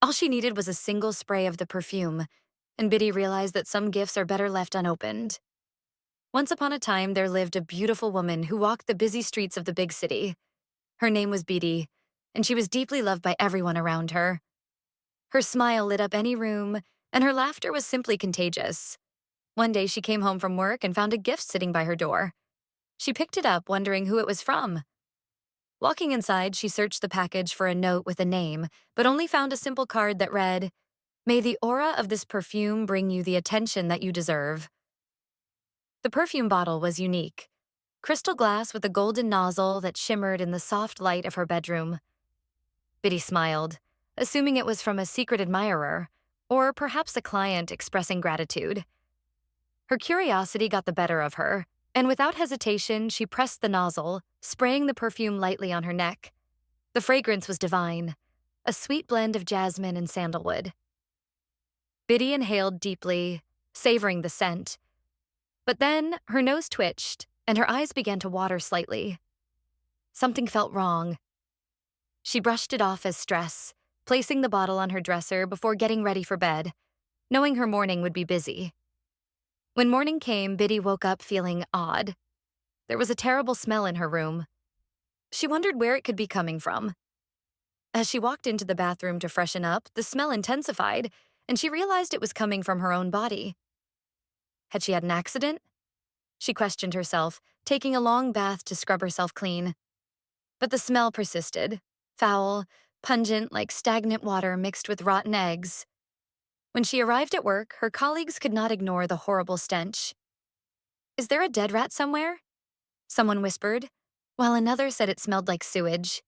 All she needed was a single spray of the perfume, and Biddy realized that some gifts are better left unopened. Once upon a time, there lived a beautiful woman who walked the busy streets of the big city. Her name was Biddy, and she was deeply loved by everyone around her. Her smile lit up any room, and her laughter was simply contagious. One day, she came home from work and found a gift sitting by her door. She picked it up, wondering who it was from. Walking inside, she searched the package for a note with a name, but only found a simple card that read, "May the aura of this perfume bring you the attention that you deserve." The perfume bottle was unique. Crystal glass with a golden nozzle that shimmered in the soft light of her bedroom. Biddy smiled, assuming it was from a secret admirer, or perhaps a client expressing gratitude. Her curiosity got the better of her, and without hesitation, she pressed the nozzle, spraying the perfume lightly on her neck. The fragrance was divine, a sweet blend of jasmine and sandalwood. Biddy inhaled deeply, savoring the scent. But then her nose twitched, and her eyes began to water slightly. Something felt wrong. She brushed it off as stress, placing the bottle on her dresser before getting ready for bed, knowing her morning would be busy. When morning came, Biddy woke up feeling odd. There was a terrible smell in her room. She wondered where it could be coming from. As she walked into the bathroom to freshen up, the smell intensified, and she realized it was coming from her own body. Had she had an accident? She questioned herself, taking a long bath to scrub herself clean. But the smell persisted, foul, pungent like stagnant water mixed with rotten eggs. When she arrived at work, her colleagues could not ignore the horrible stench. "Is there a dead rat somewhere?" someone whispered, while another said it smelled like sewage.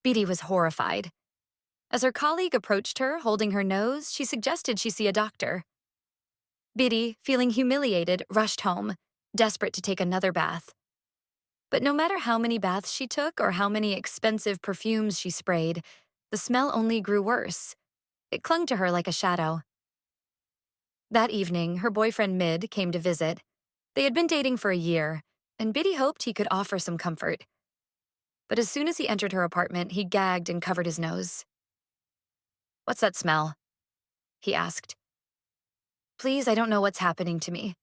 Biddy was horrified. As her colleague approached her, holding her nose, she suggested she see a doctor. Biddy, feeling humiliated, rushed home, desperate to take another bath. But no matter how many baths she took or how many expensive perfumes she sprayed, the smell only grew worse. It clung to her like a shadow. That evening, her boyfriend Mid came to visit. They had been dating for a year, and Biddy hoped he could offer some comfort. But as soon as he entered her apartment, he gagged and covered his nose. "What's that smell?" he asked. "Please, I don't know what's happening to me,"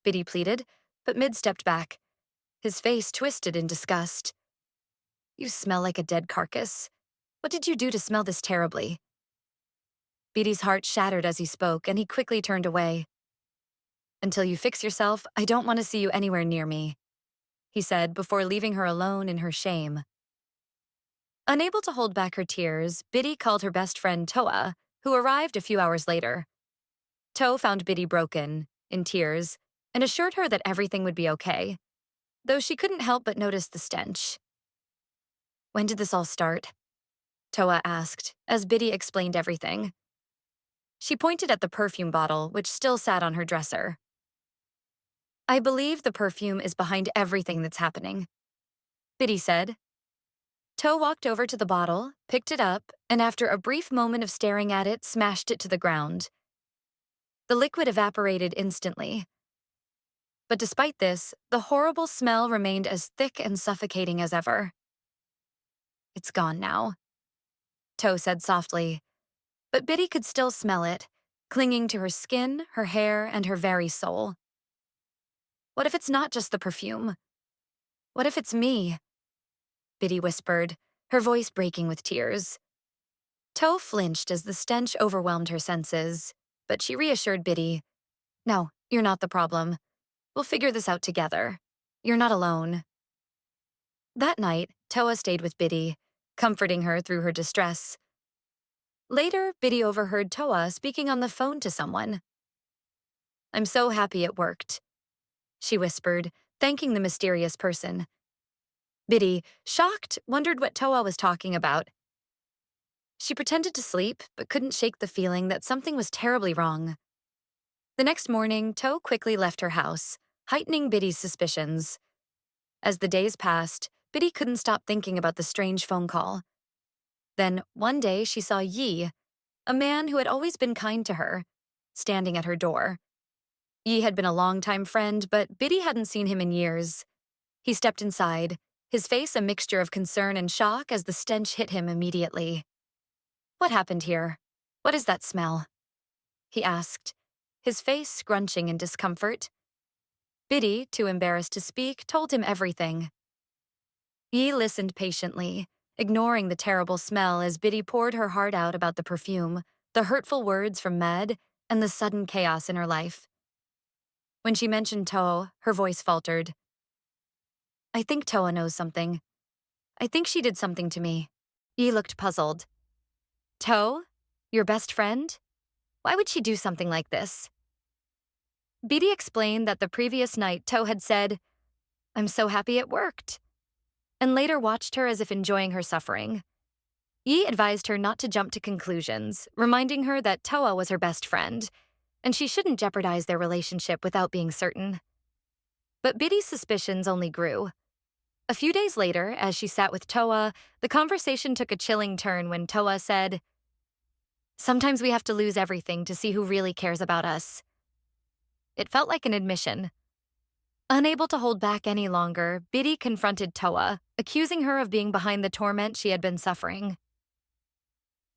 Biddy pleaded, but Mid stepped back. His face twisted in disgust. "You smell like a dead carcass. What did you do to smell this terribly?" Biddy's heart shattered as he spoke, and he quickly turned away. "Until you fix yourself, I don't want to see you anywhere near me," he said before leaving her alone in her shame. Unable to hold back her tears, Biddy called her best friend Toa, who arrived a few hours later. To found Biddy broken, in tears, and assured her that everything would be okay, though she couldn't help but notice the stench. "When did this all start?" Toa asked, as Biddy explained everything. She pointed at the perfume bottle, which still sat on her dresser. "I believe the perfume is behind everything that's happening," Biddy said. To walked over to the bottle, picked it up, and after a brief moment of staring at it, smashed it to the ground. The liquid evaporated instantly. But despite this, the horrible smell remained as thick and suffocating as ever. "It's gone now," To said softly, but Biddy could still smell it, clinging to her skin, her hair, and her very soul. "What if it's not just the perfume? What if it's me?" Biddy whispered, her voice breaking with tears. To flinched as the stench overwhelmed her senses, but she reassured Biddy, "No, you're not the problem. We'll figure this out together. You're not alone." That night, Toa stayed with Biddy, comforting her through her distress. Later, Biddy overheard Toa speaking on the phone to someone. "I'm so happy it worked," she whispered, thanking the mysterious person. Biddy, shocked, wondered what Toa was talking about. She pretended to sleep, but couldn't shake the feeling that something was terribly wrong. The next morning, To quickly left her house, heightening Biddy's suspicions. As the days passed, Biddy couldn't stop thinking about the strange phone call. Then, one day, she saw Yi, a man who had always been kind to her, standing at her door. Yi had been a longtime friend, but Biddy hadn't seen him in years. He stepped inside, his face a mixture of concern and shock as the stench hit him immediately. What happened here? What is that smell? He asked, his face scrunching in discomfort. Biddy, too embarrassed to speak, told him everything. Yi listened patiently, ignoring the terrible smell as Biddy poured her heart out about the perfume, the hurtful words from Med, and the sudden chaos in her life. When she mentioned Toa, her voice faltered. I think Toa knows something. I think she did something to me. Yi looked puzzled. Toa? Your best friend? Why would she do something like this? Biddy explained that the previous night Toa had said, I'm so happy it worked, and later watched her as if enjoying her suffering. Yi advised her not to jump to conclusions, reminding her that Toa was her best friend, and she shouldn't jeopardize their relationship without being certain. But Biddy's suspicions only grew. A few days later, as she sat with Toa, the conversation took a chilling turn when Toa said, Sometimes we have to lose everything to see who really cares about us. It felt like an admission. Unable to hold back any longer, Biddy confronted Toa, accusing her of being behind the torment she had been suffering.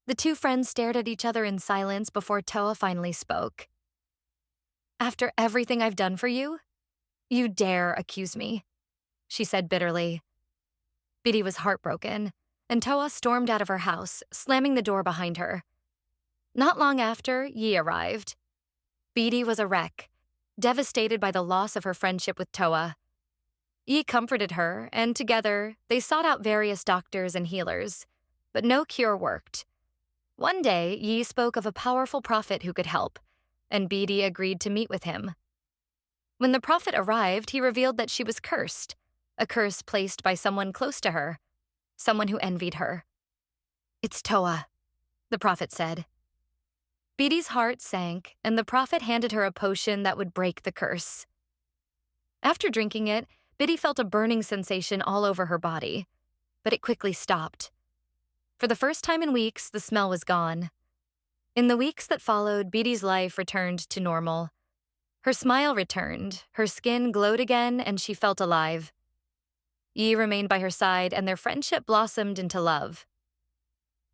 The two friends stared at each other in silence before Toa finally spoke. After everything I've done for you, you dare accuse me, she said bitterly. Biddy was heartbroken, and Toa stormed out of her house, slamming the door behind her. Not long after, Yi arrived. Biddy was a wreck, devastated by the loss of her friendship with Toa. Yi comforted her, and together, they sought out various doctors and healers, but no cure worked. One day, Yi spoke of a powerful prophet who could help, and Biddy agreed to meet with him. When the prophet arrived, he revealed that she was cursed, a curse placed by someone close to her, someone who envied her. It's Toa, the prophet said. Biddy's heart sank, and the prophet handed her a potion that would break the curse. After drinking it, Biddy felt a burning sensation all over her body, but it quickly stopped. For the first time in weeks, the smell was gone. In the weeks that followed, Biddy's life returned to normal. Her smile returned, her skin glowed again, and she felt alive. Yi remained by her side, and their friendship blossomed into love.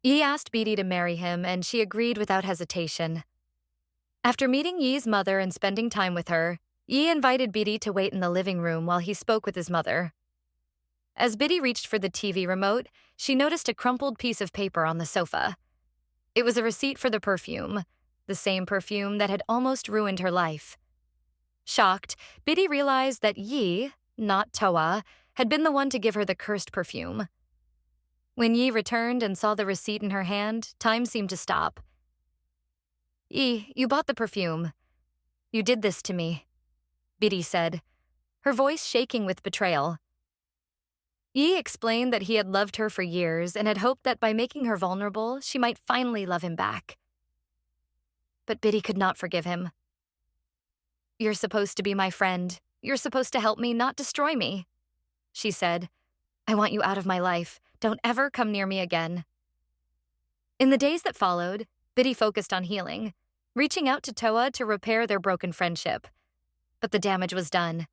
Yi asked Biddy to marry him, and she agreed without hesitation. After meeting Yi's mother and spending time with her, Yi invited Biddy to wait in the living room while he spoke with his mother. As Biddy reached for the TV remote, she noticed a crumpled piece of paper on the sofa. It was a receipt for the perfume, the same perfume that had almost ruined her life. Shocked, Biddy realized that Yi, not Toa, had been the one to give her the cursed perfume. When Yi returned and saw the receipt in her hand, time seemed to stop. Yi, you bought the perfume. You did this to me, Biddy said, her voice shaking with betrayal. Yi explained that he had loved her for years and had hoped that by making her vulnerable, she might finally love him back. But Biddy could not forgive him. You're supposed to be my friend. You're supposed to help me, not destroy me, she said. I want you out of my life. Don't ever come near me again. In the days that followed, Biddy focused on healing, reaching out to Toa to repair their broken friendship. But the damage was done.